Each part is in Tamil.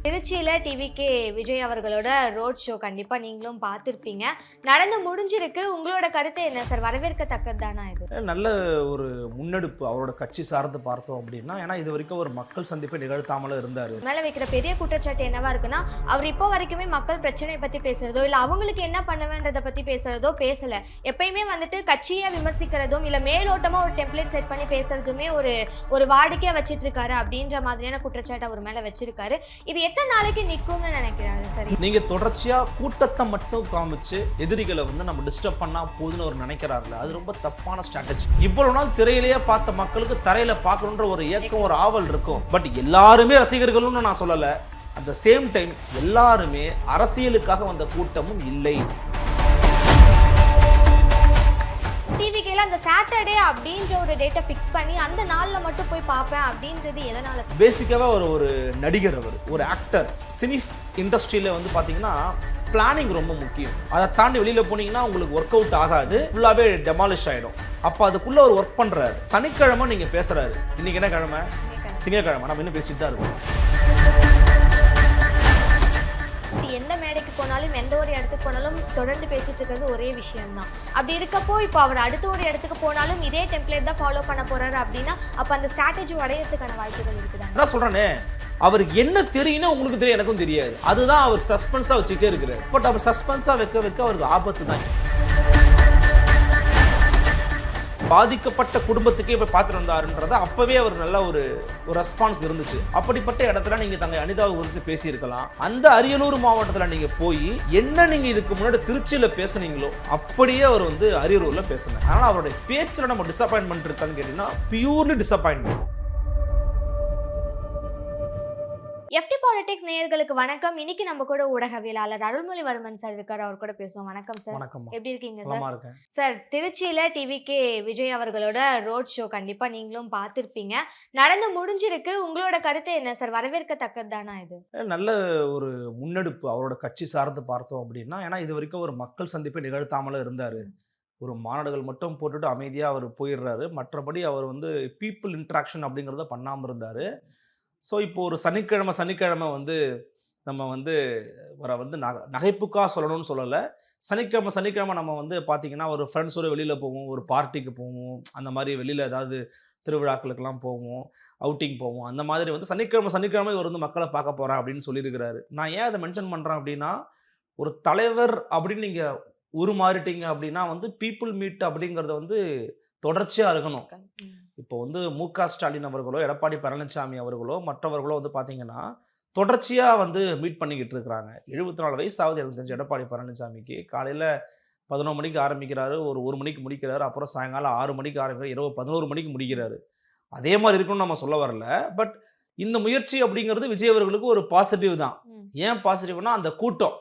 திருச்சியில டிவிகே விஜய் அவர்களோட ரோட் ஷோ கண்டிப்பா நீங்களும் பார்த்திருப்பீங்க. நடந்து முடிஞ்சிருக்கு. உங்களோட கருத்து என்ன சார்? வரவேற்கத்தக்கது தானா இது? நல்ல ஒரு முன்னெடுப்பு அவரோட கட்சி சார்ந்து பார்த்தோம் அப்படின்னா, ஏன்னா இது வரைக்கும் ஒரு மக்கள் சந்திப்பை நிகழ்த்தாமலும் இருந்தாரு. மேல வைக்கிற பெரிய குற்றச்சாட்டு என்னவா இருக்குன்னா, அவர் இப்போ வரைக்குமே மக்கள் பிரச்சனையை பத்தி பேசுறதோ, இல்ல அவங்களுக்கு என்ன பண்ணுவேன்றத பத்தி பேசுறதோ பேசல. எப்பயுமே வந்துட்டு கட்சியை விமர்சிக்கிறதும், இல்ல மேலோட்டமா ஒரு டெம்ப்ளேட் செட் பண்ணி பேசுறதுமே ஒரு வாடிக்கையா வச்சிட்டு இருக்காரு அப்படின்ற மாதிரியான குற்றச்சாட்டு அவர் மேல வச்சிருக்காரு. இது எத்தனை நாளைக்கு நிக்கும்னு நினைக்கிறாரு? சரி, நீங்க தொடர்ச்சியா கூட்டத்தை மட்டும் காமிச்சு எதிரிகளை நம்ம டிஸ்டர்ப் பண்ணா போதுன்னு ஒரு நினைக்கிறாருல, அது ரொம்ப தப்பான ஸ்ட்ராட்டஜி. இவ்வளவு நாள் திரையிலேயே பார்த்த மக்களுக்கு தரையில பார்க்கணுன்ற ஒரு ஏக்கம், ஒரு ஆவல் இருக்கும். பட் எல்லாருமே ரசிகர்களும் நான் சொல்லல. அட் த சேம் டைம் எல்லாருமே அரசியலுக்காக வந்த கூட்டமும் இல்லை. டிவிகேல அந்த சாட்டர்டே அப்படின்ற ஒரு டேட்டை ஃபிக்ஸ் பண்ணி அந்த நாள்ல மட்டும் போய் பார்ப்பேன் அப்படின்றது எதனால? பேசிக்காவே ஒரு நடிகர், ஒரு ஆக்டர். சினி இண்டஸ்ட்ரியில பாத்தீங்கன்னா பிளானிங் ரொம்ப முக்கியம். அதை தாண்டி வெளியில போனீங்கன்னா உங்களுக்கு ஒர்க் அவுட் ஆகாது, ஃபுல்லாவே டெமாலிஷ் ஆயிடும். அப்ப அதுக்குள்ள ஒரு ஒர்க் பண்றாரு. சனிக்கிழமை நீங்க பேசுறாரு. இன்னைக்கு என்ன கிழமை? திங்கட்கிழமை. நம்ம இன்னும் பேசிட்டு தான் இருக்கோம். எந்த மேடைக்கு போனாலும், எந்த ஒரு இடத்துக்கு போனாலும் தொடர்ந்து பேசிட்டு இருக்கிறது ஒரே விஷயம் தான். அப்படி இருக்கப்போ இப்போ அவர் அடுத்த ஒரு இடத்துக்கு போனாலும் இதே டெம்ப்ளேட் தான் ஃபாலோ பண்ண போறாரு அப்படின்னா, அப்ப அந்த ஸ்ட்ராட்டஜி உடையறதுக்கான வாய்ப்புகள் இருக்குதா? நான் சொல்றேனே, அவருக்கு என்ன தெரியும்னா உங்களுக்கு தெரியும், எனக்கும் தெரியாது. அதுதான் அவர் சஸ்பென்ஸா வச்சுட்டே இருக்கிறார். பட் அவர் சஸ்பென்ஸா வைக்க அவருக்கு ஆபத்து தான். பாதிக்கப்பட்ட குடும்பத்துக்கே போய் பார்த்துட்டு வந்தாருன்றத அப்பவே அவர் நல்ல ஒரு ரெஸ்பான்ஸ் இருந்துச்சு. அப்படிப்பட்ட இடத்துல நீங்க தங்க அனிதாவை குறித்து பேசியிருக்கலாம். அந்த அரியலூர் மாவட்டத்தில் நீங்க போய் என்ன நீங்க இதுக்கு முன்னாடி திருச்சியில பேசுனீங்களோ அப்படியே அவர் அரியலூர்ல பேசினார். அதனால அவருடைய பேச்சுல நம்ம டிசப்பாயின்மெண்ட் இருக்கான்னு கேட்டீங்கன்னா பியூர்லி டிசப்பாயின்மெண்ட். FT பாலிடிக்ஸ் நேயர்களுக்கு வணக்கம். இன்னைக்கு நம்ம கூட ஊடகவியலாளர் அருள்மொழிவர்மன் சார் இருக்காரு. அவர் கூட பேசுவோம். வணக்கம் சார். வணக்கம். எப்படி இருக்கீங்க சார்? சார், திருச்சியில டிவிகே விஜய் அவர்களோட ரோட் ஷோ கண்டிப்பா நீங்களும் பார்த்திருப்பீங்க. நடந்து முடிஞ்சிருக்கு. உங்களோட கருத்து என்ன சார்? வரவேற்கத்தக்கது தானா இது? நல்ல ஒரு முன்னெடுப்பு அவரோட கட்சி சார்ந்து பார்த்தோம் அப்படின்னா, ஏன்னா இது வரைக்கும் ஒரு மக்கள் சந்திப்பை நிகழ்த்தாமலும் இருந்தாரு. ஒரு மாநாடுகள் மட்டும் போட்டுட்டு அமைதியா அவர் போயிடுறாரு. மற்றபடி அவர் பீப்புள் இன்ட்ராக்ஷன் அப்படிங்கிறத பண்ணாமல் இருந்தாரு. ஸோ இப்போ ஒரு சனிக்கிழமை நம்ம வர நகைப்புக்காக சொல்லணும்னு சொல்லலை. சனிக்கிழமை நம்ம பார்த்தீங்கன்னா ஒரு ஃப்ரெண்ட்ஸோடு வெளியில் போவோம், ஒரு பார்ட்டிக்கு போவோம், அந்த மாதிரி வெளியில் ஏதாவது திருவிழாக்களுக்கெல்லாம் போவோம், அவுட்டிங் போவோம். அந்த மாதிரி சனிக்கிழமை இவர் மக்களை பார்க்க போகிறேன் அப்படின்னு சொல்லியிருக்கிறாரு. நான் ஏன் அதை மென்ஷன் பண்ணுறேன் அப்படின்னா, ஒரு தலைவர் அப்படின்னு நீங்கள் உருமாறிட்டீங்க அப்படின்னா பீப்புள் மீட் அப்படிங்கிறத தொடர்ச்சியாக இருக்கணும். இப்போ மு.க. ஸ்டாலின் அவர்களோ, எடப்பாடி பழனிசாமி அவர்களோ, மற்றவர்களோ பார்த்தீங்கன்னா தொடர்ச்சியாக மீட் பண்ணிக்கிட்டு இருக்கிறாங்க. 74 வயசு ஆகுது எனக்கு தெரிஞ்சு எடப்பாடி பழனிசாமிக்கு. காலையில் 11 மணிக்கு ஆரம்பிக்கிறாரு, ஒரு 1 மணிக்கு முடிக்கிறாரு, அப்புறம் சாயங்காலம் 6 மணிக்கு ஆரம்பிக்கிறார், இரவு 11 மணிக்கு முடிக்கிறாரு. அதே மாதிரி இருக்குன்னு நம்ம சொல்ல வரல. பட் இந்த முயற்சி அப்படிங்கிறது விஜய் அவர்களுக்கு ஒரு பாசிட்டிவ் தான். ஏன் பாசிட்டிவ்னா, அந்த கூட்டம்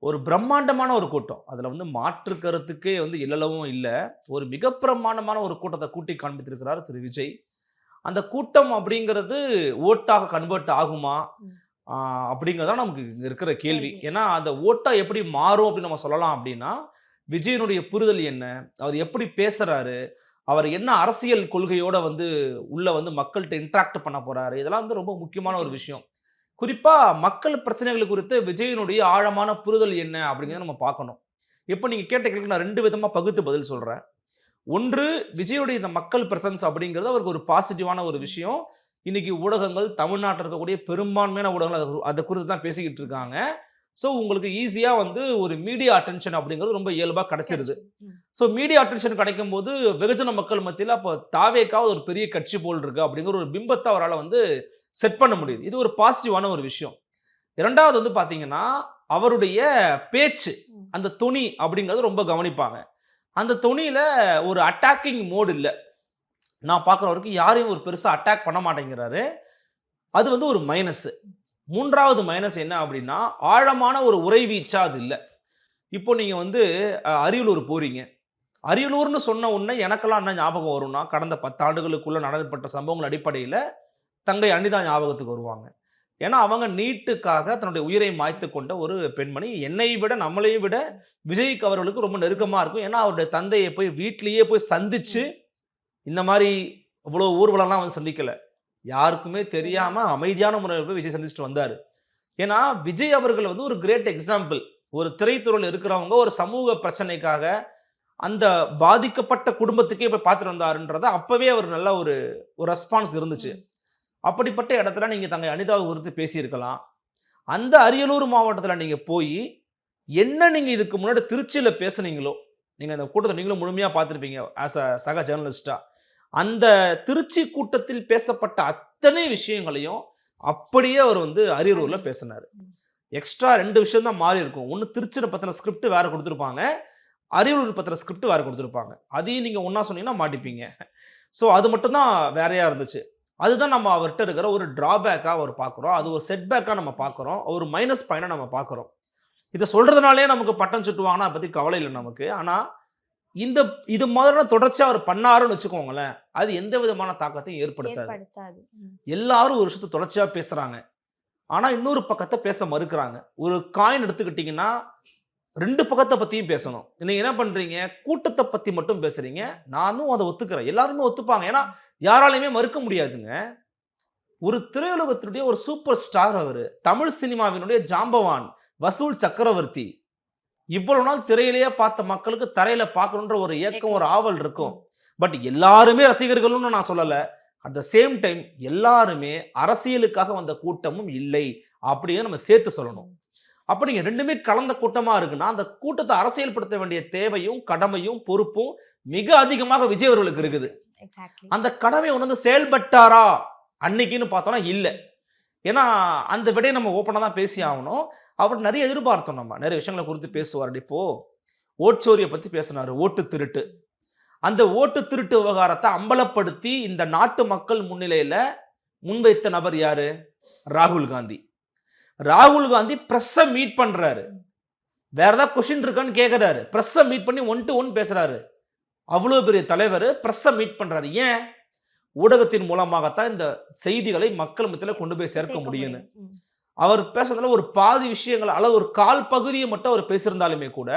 ஒரு பிரம்மாண்டமான ஒரு கூட்டம். அதில் மாற்று கருத்துக்கே இல்லளவும் இல்லை. ஒரு மிக பிரம்மாண்டமான ஒரு கூட்டத்தை கூட்டி காண்பித்திருக்கிறார் திரு விஜய். அந்த கூட்டம் அப்படிங்கிறது ஓட்டாக கன்வெர்ட் ஆகுமா அப்படிங்கிறதான் நமக்கு இங்கே இருக்கிற கேள்வி. ஏன்னா அந்த ஓட்டா எப்படி மாறும் அப்படின்னு நம்ம சொல்லலாம் அப்படின்னா, விஜயனுடைய புரிதல் என்ன, அவர் எப்படி பேசுகிறாரு, அவர் என்ன அரசியல் கொள்கையோட உள்ள மக்கள்கிட்ட இன்ட்ராக்ட் பண்ண போகிறாரு, இதெல்லாம் ரொம்ப முக்கியமான ஒரு விஷயம். குறிப்பாக மக்கள் பிரச்சனைகள் குறித்து விஜயனுடைய ஆழமான புரிதல் என்ன அப்படிங்கிறத நம்ம பார்க்கணும். இப்போ நீங்கள் கேட்ட கேள்விக்கு நான் 2 விதமாக பகுத்து பதில் சொல்கிறேன். ஒன்று, விஜயுடைய இந்த மக்கள் பிரசன்ஸ் அப்படிங்கிறது அவருக்கு ஒரு பாசிட்டிவான ஒரு விஷயம். இன்னைக்கு ஊடகங்கள், தமிழ்நாட்டில் இருக்கக்கூடிய பெரும்பான்மையான ஊடகங்கள் அதை குறித்து தான் பேசிக்கிட்டு இருக்காங்க. ஸோ உங்களுக்கு ஈஸியாக ஒரு மீடியா அட்டென்ஷன் அப்படிங்கிறது ரொம்ப இயல்பாக கிடைச்சிருது. ஸோ மீடியா அட்டென்ஷன் கிடைக்கும் போது வெகுஜன மக்கள் மத்தியில் அப்போ தாவேக்காவது ஒரு பெரிய கட்சி போல் இருக்கு அப்படிங்கிற ஒரு பிம்பத்தை அவரால் செட் பண்ண முடியுது. இது ஒரு பாசிட்டிவான ஒரு விஷயம். இரண்டாவது பார்த்தீங்கன்னா, அவருடைய பேச்சு, அந்த துணி அப்படிங்கிறது ரொம்ப கவனிப்பாங்க. அந்த துணியில் ஒரு அட்டாக்கிங் மோடு இல்லை. நான் பார்க்குற வரைக்கும் யாரையும் ஒரு பெருசாக அட்டாக் பண்ண மாட்டேங்கிறாரு. அது ஒரு மைனஸ். மூன்றாவது மைனஸ் என்ன அப்படின்னா, ஆழமான ஒரு உரை வீச்சா அது இல்லை. இப்போ நீங்கள் அரியலூர் போகிறீங்க. அரியலூர்னு சொன்ன உடனே எனக்கெல்லாம் என்ன ஞாபகம் வரும்னா, கடந்த 10 ஆண்டுகளுக்குள்ளே நடத்தப்பட்ட சம்பவங்கள் அடிப்படையில் தங்கை அனிதா ஞாபகத்துக்கு வருவாங்க. ஏன்னா அவங்க நீட்டுக்காக தன்னுடைய உயிரை மாய்த்து கொண்ட ஒரு பெண்மணி. என்னை விட, நம்மளையும் விட விஜய்க்கு அவர்களுக்கு ரொம்ப நெருக்கமாக இருக்கும். ஏன்னா அவருடைய தந்தையை போய் வீட்டிலேயே போய் சந்திச்சு, இந்த மாதிரி இவ்வளோ ஊர்வலம்லாம் சந்திக்கலை, யாருக்குமே தெரியாம அமைதியான முறையில் போய் விஜய் சந்திச்சுட்டு வந்தார். ஏன்னா விஜய் அவர்கள் வந்து ஒரு கிரேட் எக்ஸாம்பிள். ஒரு திரைத்துறையில் இருக்கிறவங்க ஒரு சமூக பிரச்சனைக்காக அந்த பாதிக்கப்பட்ட குடும்பத்துக்கே போய் பார்த்துட்டு வந்தாருன்றத அப்பவே அவர் நல்ல ஒரு ரெஸ்பான்ஸ் இருந்துச்சு. அப்படிப்பட்ட இடத்துல நீங்க தங்கை அனிதாவை குறித்து பேசியிருக்கலாம். அந்த அரியலூர் மாவட்டத்துல நீங்க போய் என்ன நீங்க இதுக்கு முன்னாடி திருச்சியில பேசுனீங்களோ, நீங்க அந்த கூட்டத்தை நீங்களும் முழுமையா பார்த்திருப்பீங்க ஆஸ் அ சக ஜர்னலிஸ்டா. அந்த திருச்சி கூட்டத்தில் பேசப்பட்ட அத்தனை விஷயங்களையும் அப்படியே அவர் வந்து அரியலூர்ல பேசினாரு. எக்ஸ்ட்ரா 2 விஷயம் தான் மாறி இருக்கும். ஒன்னு திருச்சியை பத்தின ஸ்கிரிப்ட் வேற கொடுத்திருப்பாங்க, அரியலூர் பத்தின ஸ்கிரிப்ட் வேற கொடுத்திருப்பாங்க. அதையும் நீங்க ஒண்ணா சொன்னீங்கன்னா மாட்டிப்பீங்க. ஸோ அது மட்டும் தான் வேறையா இருந்துச்சு. அதுதான் நம்ம அவர்கிட்ட இருக்கிற ஒரு டிராபேக்கா அவர் பார்க்குறோம். அது ஒரு செட்பேக்கா நம்ம பார்க்குறோம். ஒரு மைனஸ் பாயிண்டா நம்ம பார்க்குறோம். இதை சொல்றதுனாலே நமக்கு பட்டம் சுட்டுவாங்கன்னா அதை பத்தி கவலை இல்லை நமக்கு. ஆனா இது மாதிரியான தொடர்ச்சியா அவர் பண்ணாருன்னு வச்சுக்கோங்களேன், அது எந்த விதமான தாக்கத்தையும் ஏற்படுத்தாது. எல்லாரும் ஒரு விஷயத்தை தொடர்ச்சியா பேசுறாங்க, ஆனா இன்னொரு பக்கத்தை பேச மறுக்கிறாங்க. ஒரு காயின் எடுத்துக்கிட்டீங்கன்னா 2 பக்கத்தை பத்தியும் பேசணும். நீங்க என்ன பண்றீங்க, கூட்டத்தை பத்தி மட்டும் பேசுறீங்க. நானும் அதை ஒத்துக்கிறேன், எல்லாருமே ஒத்துப்பாங்க. ஏன்னா யாராலையுமே மறுக்க முடியாதுங்க. ஒரு திரையுலகத்தினுடைய ஒரு சூப்பர் ஸ்டார் அவரு, தமிழ் சினிமாவினுடைய ஜாம்பவான், வசூல் சக்கரவர்த்தி. இவ்வளவு நாள் திரையிலேயே பார்த்த மக்களுக்கு தரையில பார்க்கணுன்ற ஒரு ஏக்கம், ஒரு ஆவல் இருக்கும். பட் எல்லாருமே ரசிகர்கள்னு நான் சொல்லல. அட் த சேம் டைம் எல்லாருமே அரசியலுக்காக வந்த கூட்டமும் இல்லை அப்படியே நம்ம சேர்த்து சொல்லணும். அப்ப நீங்க 2மே கலந்த கூட்டமா இருக்குன்னா அந்த கூட்டத்தை அரசியல்படுத்த வேண்டிய தேவையும் கடமையும் பொறுப்பும் மிக அதிகமாக விஜய் அவர்களுக்கு இருக்குது. அந்த கடமை உணர்ந்து செயல்பட்டாரா அன்னைக்குன்னு பார்த்தோம்னா இல்ல. ஏன்னா அந்த விடையை நம்ம ஓப்பனா தான் பேசி ஆகணும். அவர் நிறைய எதிர்பார்த்தோம், நம்ம நிறைய விஷயங்களை குறித்து பேசுவார். இப்போ ஓட்சோரியை பத்தி பேசினாரு, ஓட்டு திருட்டு. அந்த ஓட்டு திருட்டு விவகாரத்தை அம்பலப்படுத்தி இந்த நாட்டு மக்கள் முன்னிலையில முன்வைத்த நபர் யாரு? ராகுல் காந்தி. ராகுல் காந்தி பிரஸ்ஸை மீட் பண்றாரு, வேற ஏதாவது கொஸ்டின் இருக்கான்னு கேட்கிறாரு, பிரஸ்ஸை மீட் பண்ணி 1 to 1 பேசுறாரு. அவ்வளவு பெரிய தலைவர் பிரஸ்ஸை மீட் பண்றாரு. ஏன்? ஊடகத்தின் மூலமாகத்தான் இந்த செய்திகளை மக்கள் மத்தியில் கொண்டு போய் சேர்க்க முடியும்னு. அவர் பேசுறதுல ஒரு பாதி விஷயங்கள் அளவு ஒரு கால் பகுதியை மட்டும் அவர் பேசியிருந்தாலுமே கூட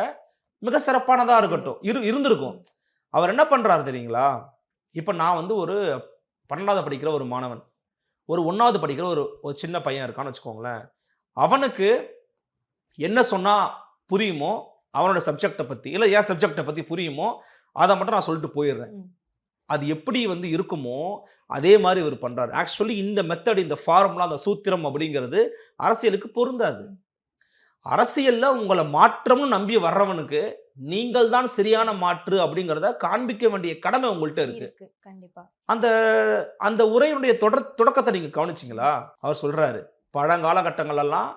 மிக சிறப்பானதா இருக்கட்டும் இருந்திருக்கும். அவர் என்ன பண்றாரு தெரியுங்களா? இப்ப நான் வந்து ஒரு 12வது படிக்கிற ஒரு மாணவன், ஒரு 1வது படிக்கிற ஒரு சின்ன பையன் இருக்கான்னு வச்சுக்கோங்களேன். அவனுக்கு என்ன சொன்னா புரியுமோ அவனோட சப்ஜெக்டை பத்தி, இல்ல ஏன் சப்ஜெக்டை பத்தி புரியுமோ அதை மட்டும் நான் சொல்லிட்டு போயிடுறேன். அது எப்படி வந்து இருக்குமோ அதே மாதிரி இவர் பண்றாரு. ஆக்சுவலி இந்த மெத்தட், இந்த ஃபார்முலா, அந்த சூத்திரம் அப்படிங்கிறது அரசியலுக்கு பொருந்தாது. அரசியல்ல உங்களை மாற்றம்னு நம்பி வர்றவனுக்கு நீங்கள் தான் சரியான மாற்று அப்படிங்கிறத காண்பிக்க வேண்டிய கடமை உங்கள்கிட்ட இருக்கு. அந்த அந்த உரையினுடைய தொடக்கத்தை நீங்க கவனிச்சிங்களா? அவர் சொல்றாரு, பழங்காலகட்டங்கள் எல்லாம்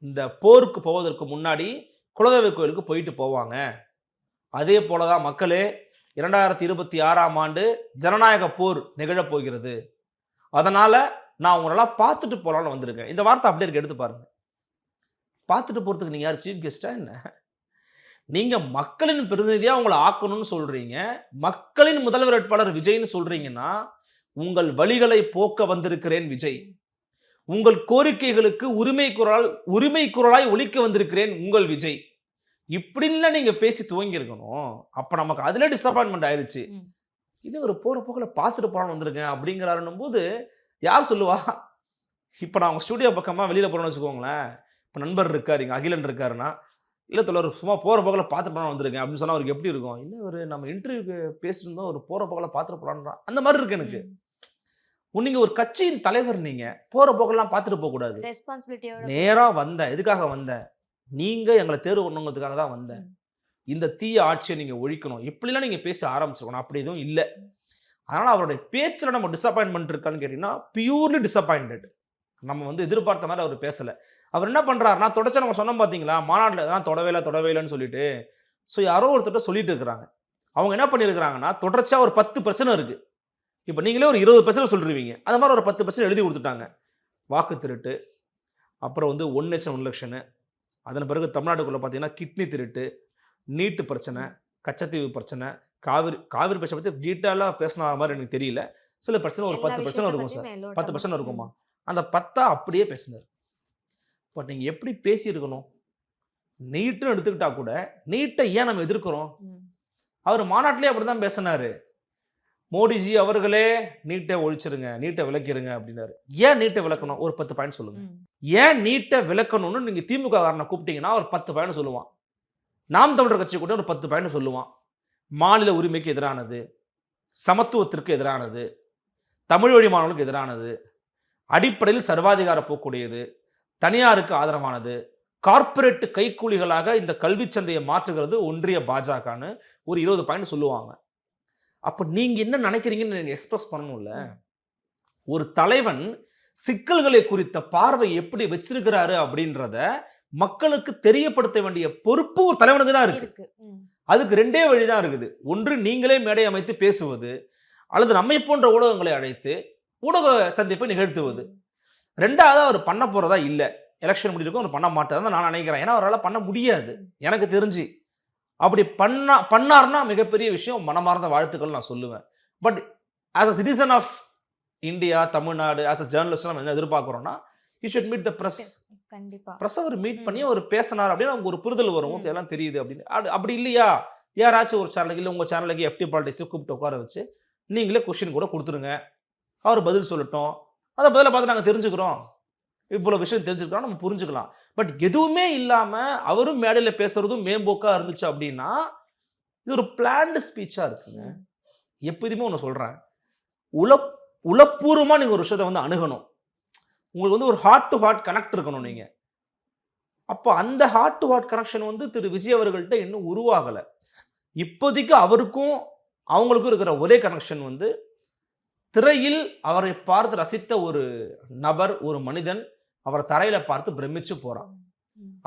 இந்த போருக்கு போவதற்கு முன்னாடி குலதெய்வ கோயிலுக்கு போயிட்டு போவாங்க. அதே போலதான் மக்களே 2026ஆம் ஆண்டு ஜனநாயக போர் நிகழப் போகிறது. அதனால நான் உங்களெல்லாம் பார்த்துட்டு போலான்னு வந்திருக்கேன். இந்த வார்த்தை அப்படியே இருக்கு, எடுத்து பாருங்க. பார்த்துட்டு போறதுக்கு நீங்க யார் சீஃப் கெஸ்டா என்ன? நீங்க மக்களின் பிரதிநிதியா உங்களை ஆக்கணும்னு சொல்றீங்க, மக்களின் முதல்வர் வேட்பாளர் விஜய்னு சொல்றீங்கன்னா உங்கள் வழிகளை போக்க வந்திருக்கிறேன் விஜய், உங்கள் கோரிக்கைகளுக்கு உரிமை குரலாய் ஒலிக்க வந்திருக்கிறேன் உங்கள் விஜய், இப்படின்ல நீங்க பேசி துவங்கி இருக்கணும். அப்ப நமக்கு அதுல டிசப்பாயின்மெண்ட் ஆயிருச்சு. இன்னும் ஒரு போற போக்குல பார்த்துட்டு போறான்னு வந்திருக்கேன் அப்படிங்கிறாருன்னும் போது யார் சொல்லுவா? இப்ப நான் உங்க ஸ்டுடியோ பக்கமா வெளியில போறேன்னு வச்சுக்கோங்களேன். இப்ப நண்பர் இருக்காரு, இங்க அகிலன் இருக்காருன்னா, இல்ல தொழில் சும்மா போற போக்குல பார்த்துட்டு போறான்னு வந்திருக்கேன் அப்படின்னு சொன்னா அவருக்கு எப்படி இருக்கும்? இன்னும் ஒரு நம்ம இன்டர்வியூக்கு பேசிருந்தோம், ஒரு போற போக்குல பார்த்துட்டு போறான்றான், அந்த மாதிரி இருக்கு எனக்கு. நீங்க ஒரு கட்சியின் தலைவர், நீங்க போற போக்கெல்லாம் பார்த்துட்டு போக கூடாது. நேரா வந்தேன், எதுக்காக வந்தேன்? நீங்க எங்களை தேர்வு பண்ணணுங்கிறதுக்காக தான் வந்தேன். இந்த தீய ஆட்சியை நீங்க ஒழிக்கணும், இப்படிலாம் நீங்க பேச ஆரம்பிச்சிருக்கணும். அப்படி எதுவும் இல்லை. அதனால அவருடைய பேச்சுல நம்ம டிசப்பாயின்மெண்ட் இருக்கான்னு கேட்டீங்கன்னா பியூர்லி டிசப்பாயிண்டட். நம்ம வந்து எதிர்பார்த்த மாதிரி அவர் பேசல. அவர் என்ன பண்றாருன்னா, தொடர்ச்சி நம்ம சொன்னோம் பாத்தீங்களா, மாநாட்டில் தான் தொடவேலன்னு சொல்லிட்டு, ஸோ யாரோ ஒருத்தர் சொல்லிட்டு இருக்கிறாங்க. அவங்க என்ன பண்ணியிருக்கிறாங்கன்னா, தொடர்ச்சியா ஒரு 10 பிரச்சனை இருக்கு. இப்போ நீங்களே ஒரு 20 பிரச்சனை சொல்லிருவீங்க, அந்த மாதிரி ஒரு 10 பிரச்சனை எழுதி கொடுத்துட்டாங்க. வாக்கு திருட்டு, அப்புறம் வந்து 1 நேஷன் 1 எலெக்ஷனு, அதன் பிறகு தமிழ்நாட்டுக்குள்ள பார்த்தீங்கன்னா கிட்னி திருட்டு, நீட்டு பிரச்சனை, கச்சத்தீவு பிரச்சனை, காவிரி பிரச்சனை பற்றி டீட்டெயிலாக பேசின மாதிரி எனக்கு தெரியல. சில பிரச்சனை ஒரு 10 பிரச்சனை இருக்கும் சார், 10 பிரச்சனை இருக்குமா? அந்த 10 அப்படியே பேசினார். பட் நீங்கள் எப்படி பேசியிருக்கணும்? நீட்டுன்னு எடுத்துக்கிட்டா கூட நீட்டை ஏன் நம்ம எதிர்க்கிறோம்? அவர் மாநாட்டிலே அப்படி தான் பேசினாரு. மோடிஜி அவர்களே நீட்டை ஒழிச்சிருங்க, நீட்டை விலக்கிருங்க அப்படின்னாரு. ஏன் நீட்டை விலக்கணும்? ஒரு 10 பாயிண்ட் சொல்லுங்க. ஏன் நீட்டை விலக்கணும்னு நீங்க திமுக காரனை கூப்பிட்டீங்கன்னா ஒரு 10 பாயிண்ட் சொல்லுவான். நாம் தமிழர் கட்சி கூட ஒரு 10 பாயிண்ட் சொல்லுவான். மாநில உரிமைக்கு எதிரானது, சமத்துவத்திற்கு எதிரானது, தமிழ் வழி மாணவர்களுக்கு எதிரானது, அடிப்படையில் சர்வாதிகார போக்குடையது, தனியாருக்கு ஆதரவானது, கார்ப்பரேட் கைக்கூலிகளாக இந்த கல்வி சந்தையை மாற்றுகிறது ஒன்றிய பாஜகன்னு ஒரு 20 பாயிண்ட் சொல்லுவாங்க. அப்ப நீங்க என்ன நினைக்கிறீங்கன்னு நீங்க எக்ஸ்பிரஸ் பண்ணணும்ல. ஒரு தலைவன் சிக்கல்களை குறித்த பார்வை எப்படி வச்சிருக்கிறாரு அப்படின்றத மக்களுக்கு தெரியப்படுத்த வேண்டிய பொறுப்பு ஒரு தலைவனுக்கு தான் இருக்கு. அதுக்கு 2 வழிதான் இருக்குது. ஒன்று நீங்களே மேடை அமைத்து பேசுவது, அல்லது நம்மை போன்ற ஊடகங்களை அழைத்து ஊடக சந்திப்பை நிகழ்த்துவது. 2வது அவர் பண்ண போறதா இல்லை. எலெக்ஷன் முடிஞ்சிருக்கும், அவர் பண்ண மாட்டார் நான் நினைக்கிறேன். ஏன்னா அவரால் பண்ண முடியாது எனக்கு தெரிஞ்சு. அப்படி பண்ணார்னா மிகப்பெரிய விஷயம், மனமார்ந்த வாழ்த்துக்கள் நான் சொல்லுவேன். But as a citizen of India, Tamil Nadu, as a journalist நம்ம என்ன எதிர்பார்க்குறோம்னா, you should meet the press. கண்டிப்பா பிரஸ் அவர் மீட் பண்ணி அவர் பேசினார் அப்படின்னு நமக்கு ஒரு புரிதல் வரும். இதெல்லாம் தெரியுது அப்படின்னு. அப்படி இல்லையா, யாராச்சும் ஒரு சேனலுக்கு இல்லை உங்கள் சேனலுக்கு FT பாலிடிக்ஸை கூப்பிட்டு உட்கார வச்சு நீங்களே கொஸ்டின் கூட கொடுத்துருங்க, அவர் பதில் சொல்லட்டும். அதை பதிலை பார்த்து நாங்கள் தெரிஞ்சுக்கிறோம், இவ்வளோ விஷயம் தெரிஞ்சுக்கிறோம், நம்ம புரிஞ்சுக்கலாம். பட் எதுவுமே இல்லாமல் அவரும் மேடையில் பேசுறதும் மேம்போக்காக இருந்துச்சு அப்படின்னா இது ஒரு பிளான்டு ஸ்பீச்சாக இருக்குங்க. எப்போதுமே ஒன்று சொல்கிறேன், உளப்பூர்வமாக நீங்கள் ஒரு விஷயத்தை வந்து அணுகணும். உங்களுக்கு வந்து ஒரு ஹார்ட் டு ஹார்ட் கனெக்ட் இருக்கணும் நீங்கள். அப்போ அந்த ஹார்ட் டு ஹார்ட் கனெக்ஷன் வந்து திரு விஜய் அவர்கள்ட்ட இன்னும் உருவாகலை. இப்போதைக்கு அவருக்கும் அவங்களுக்கும் இருக்கிற ஒரே கனெக்ஷன் வந்து திரையில் அவரை பார்த்து ரசித்த ஒரு நபர், ஒரு மனிதன் அவரை தரையில பார்த்து பிரமிச்சு போறான்.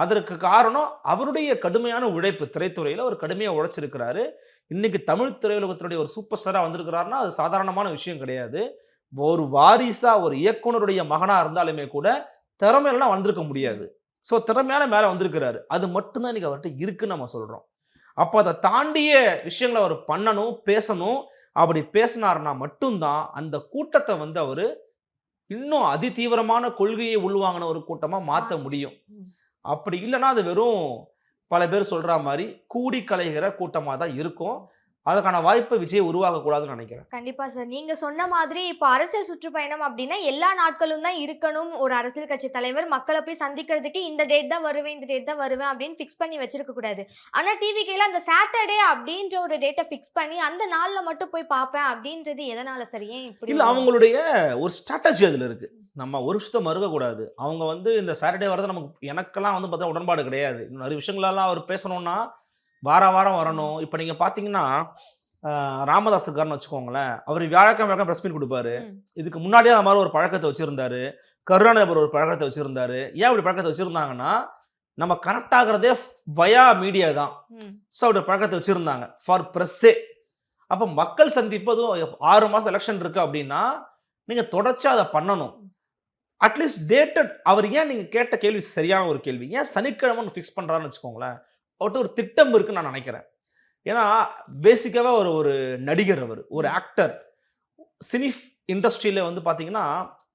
அதற்கு காரணம் அவருடைய கடுமையான உழைப்பு. திரைத்துறையில் அவர் கடுமையாக உழைச்சிருக்கிறாரு. இன்னைக்கு தமிழ் திரையுலகத்தினுடைய ஒரு சூப்பர் ஸ்டாராக வந்திருக்கிறாருன்னா அது சாதாரணமான விஷயம் கிடையாது. ஒரு வாரிசா ஒரு இயக்குனருடைய மகனா இருந்தாலுமே கூட திறமையெல்லாம் வந்திருக்க முடியாது. ஸோ திறமையான மேலே வந்திருக்கிறாரு. அது மட்டும்தான் இன்னைக்கு அவர்கிட்ட இருக்குன்னு நம்ம சொல்றோம். அப்போ அதை தாண்டிய விஷயங்களை அவர் பண்ணணும், பேசணும். அப்படி பேசினார்னா மட்டும்தான் அந்த கூட்டத்தை வந்து அவர் இன்னும் அதிதீவிரமான கொள்கையை உள்வாங்கின ஒரு கூட்டமா மாற்ற முடியும். அப்படி இல்லைன்னா அது வெறும் பல பேர் சொல்ற மாதிரி கூடி கலைகிற கூட்டமாக தான் இருக்கும். அதுக்கான வாய்ப்பை விஜய் உருவாக்கக்கூடாதுன்னு நினைக்கிறேன். கண்டிப்பா சார். நீங்க சொன்ன மாதிரி இப்போ அரசியல் சுற்றுப்பயணம் அப்படின்னா எல்லா நாட்களும் தான் இருக்கணும். ஒரு அரசியல் கட்சி தலைவர் மக்களை போய் சந்திக்கிறதுக்கு இந்த டேட் தான் வருவேன், இந்த டேட் தான் வருவேன் அப்படின்னு ஃபிக்ஸ் பண்ணி வச்சிருக்க கூடாது. ஆனா டிவிக்கையில் அந்த சாட்டர்டே அப்படின்ற ஒரு டேட்டை ஃபிக்ஸ் பண்ணி அந்த நாள்ல மட்டும் போய் பார்ப்பேன் அப்படின்றது எதனால சார்? ஏன் இப்படி? இல்லை, அவங்களுடைய ஒரு ஸ்ட்ராட்டஜி அதில் இருக்கு. நம்ம ஒரு விஷயத்தை மறுக்கக்கூடாது. அவங்க வந்து இந்த சாட்டர்டே வரது நமக்கு எனக்கெல்லாம் வந்து பார்த்தா உடன்பாடு கிடையாது. நிறைய விஷயங்களெல்லாம் அவர் பேசணும்னா வாரம் வரணும். இப்போ நீங்கள் பார்த்தீங்கன்னா ராமதாஸுக்காரன்னு வச்சுக்கோங்களேன், அவர் வியாழக்கிழமை ப்ரெஸ் மீட் கொடுப்பாரு. இதுக்கு முன்னாடியே அந்த மாதிரி ஒரு பழக்கத்தை வச்சுருந்தாரு. கருணாநிதி ஒரு பழக்கத்தை வச்சுருந்தாரு. ஏன் அப்படி பழக்கத்தை வச்சுருந்தாங்கன்னா, நம்ம கனெக்ட் ஆகிறதே வயா மீடியா தான். ஸோ அப்படி பழக்கத்தை வச்சுருந்தாங்க ஃபார் ப்ரெஸ்ஸே. அப்போ மக்கள் சந்திப்பதும் 6 மாதம் எலெக்ஷன் இருக்குது அப்படின்னா நீங்கள் தொடர்ச்சியாக அதை பண்ணணும். At least dated. அவர் ஏன் நீங்கள் கேட்ட கேள்வி சரியான ஒரு கேள்வி, ஏன் சனிக்கிழமைன்னு ஃபிக்ஸ் பண்ணுறாருன்னு வச்சுக்கோங்களேன், அவர்கிட்ட ஒரு திட்டம் இருக்குன்னு நான் நினைக்கிறேன். ஏன்னா பேசிக்காகவே ஒரு நடிகர், அவர் ஒரு ஆக்டர். சினி இண்டஸ்ட்ரியில் வந்து பார்த்தீங்கன்னா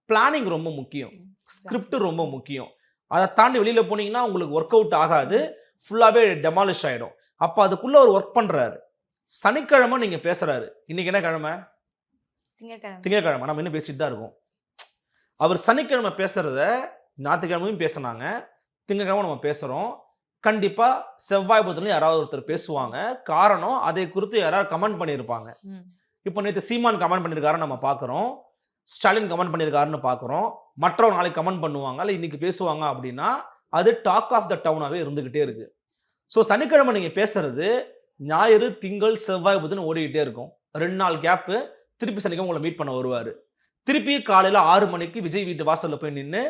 பிளானிங் ரொம்ப முக்கியம், ஸ்கிரிப்ட் ரொம்ப முக்கியம். அதை தாண்டி வெளியில் போனீங்கன்னா உங்களுக்கு ஒர்க் அவுட் ஆகாது, ஃபுல்லாகவே டெமாலிஷ் ஆகிடும். அப்போ அதுக்குள்ளே அவர் ஒர்க் பண்ணுறாரு. சனிக்கிழமை நீங்கள் பேசுகிறாரு. இன்றைக்கி என்ன கிழமை? திங்கக்கிழமை. நம்ம இன்னும் பேசிட்டு தான் இருக்கோம். அவர் சனிக்கிழமை பேசுகிறத ஞாயிற்றுக்கிழமையும் பேசினாங்க, திங்கக்கிழமை நம்ம பேசுகிறோம். கண்டிப்பாக செவ்வாய் புதன்லையும் யாராவது ஒருத்தர் பேசுவாங்க. காரணம் அதை குறித்து யாராவது கமெண்ட் பண்ணியிருப்பாங்க. இப்போ நேற்று சீமான் கமெண்ட் பண்ணியிருக்காருன்னு நம்ம பார்க்குறோம், ஸ்டாலின் கமெண்ட் பண்ணியிருக்காருன்னு பார்க்குறோம். மற்றவங்க நாளைக்கு கமெண்ட் பண்ணுவாங்க, இல்லை இன்றைக்கி பேசுவாங்க. அப்படின்னா அது டாக் ஆஃப் த டவுனாகவே இருந்துக்கிட்டே இருக்குது. ஸோ சனிக்கிழமை நீங்கள் பேசுகிறது ஞாயிறு, திங்கள், செவ்வாய், புதன் ஓடிக்கிட்டே இருக்கும். 2 நாள் கேப்பு. திருப்பி சனிக்கிழமை உங்களை மீட் பண்ண வருவார். திருப்பி காலையில் 6 மணிக்கு விஜய் வீட்டு வாசலில் போய் நின்று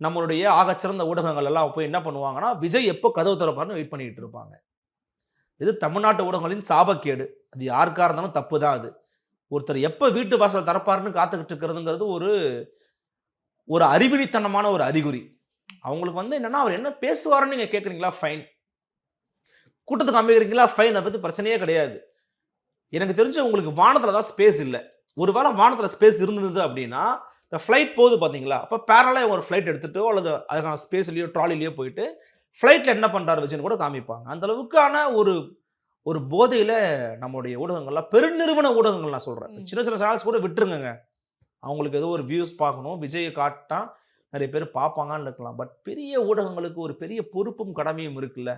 நம்மளுடைய ஆகச்சிறந்த ஊடகங்கள் எல்லாம் போய் என்ன பண்ணுவாங்கன்னா, விஜய் எப்போ கதவு திறப்பாருன்னு வெயிட் பண்ணிட்டு இருப்பாங்க. இது தமிழ்நாட்டு ஊடகங்களின் சாபக்கேடு. அது யாருக்காக இருந்தாலும் தப்பு தான். அது ஒருத்தர் எப்போ வீட்டு வாசல் திறப்பாருன்னு காத்துக்கிட்டு இருக்கிறதுங்கிறது ஒரு அறிவிலித்தனமான ஒரு அறிகுறி. அவங்களுக்கு வந்து என்னன்னா, அவர் என்ன பேசுவாருன்னு நீங்கள் கேட்குறீங்களா, ஃபைன். கூட்டத்துக்கு அமைக்கிறீங்களா, ஃபைன். அதை பற்றி பிரச்சனையே கிடையாது. எனக்கு தெரிஞ்சு உங்களுக்கு வானத்தில் தான் ஸ்பேஸ் இல்லை. ஒருவேளை வானத்தில் ஸ்பேஸ் இருந்தது அப்படின்னா, இந்த ஃப்ளைட் போகுது பார்த்தீங்களா, அப்போ பேரலாக ஒரு ஃப்ளைட் எடுத்துகிட்டோ அல்லது அதுக்கான ஸ்பேஸ்லேயோ ட்ராலிலேயோ போயிட்டு ஃப்ளைட்டில் என்ன பண்ணுறாரு விஜய்னு கூட காமிப்பாங்க. அந்த அளவுக்கான ஒரு ஒரு போதையில நம்மளுடைய ஊடகங்கள்லாம் பெருநிறுவன ஊடகங்கள் நான் சொல்றேன். ம். சின்ன சின்ன சேனல்ஸ் கூட விட்டுருங்கங்க. அவங்களுக்கு ஏதோ ஒரு வியூஸ் பார்க்கணும். விஜய காட்டினா நிறைய பேர் பார்ப்பாங்கன்னு இருக்கலாம். பட் பெரிய ஊடகங்களுக்கு ஒரு பெரிய பொறுப்பும் கடமையும் இருக்குல்ல.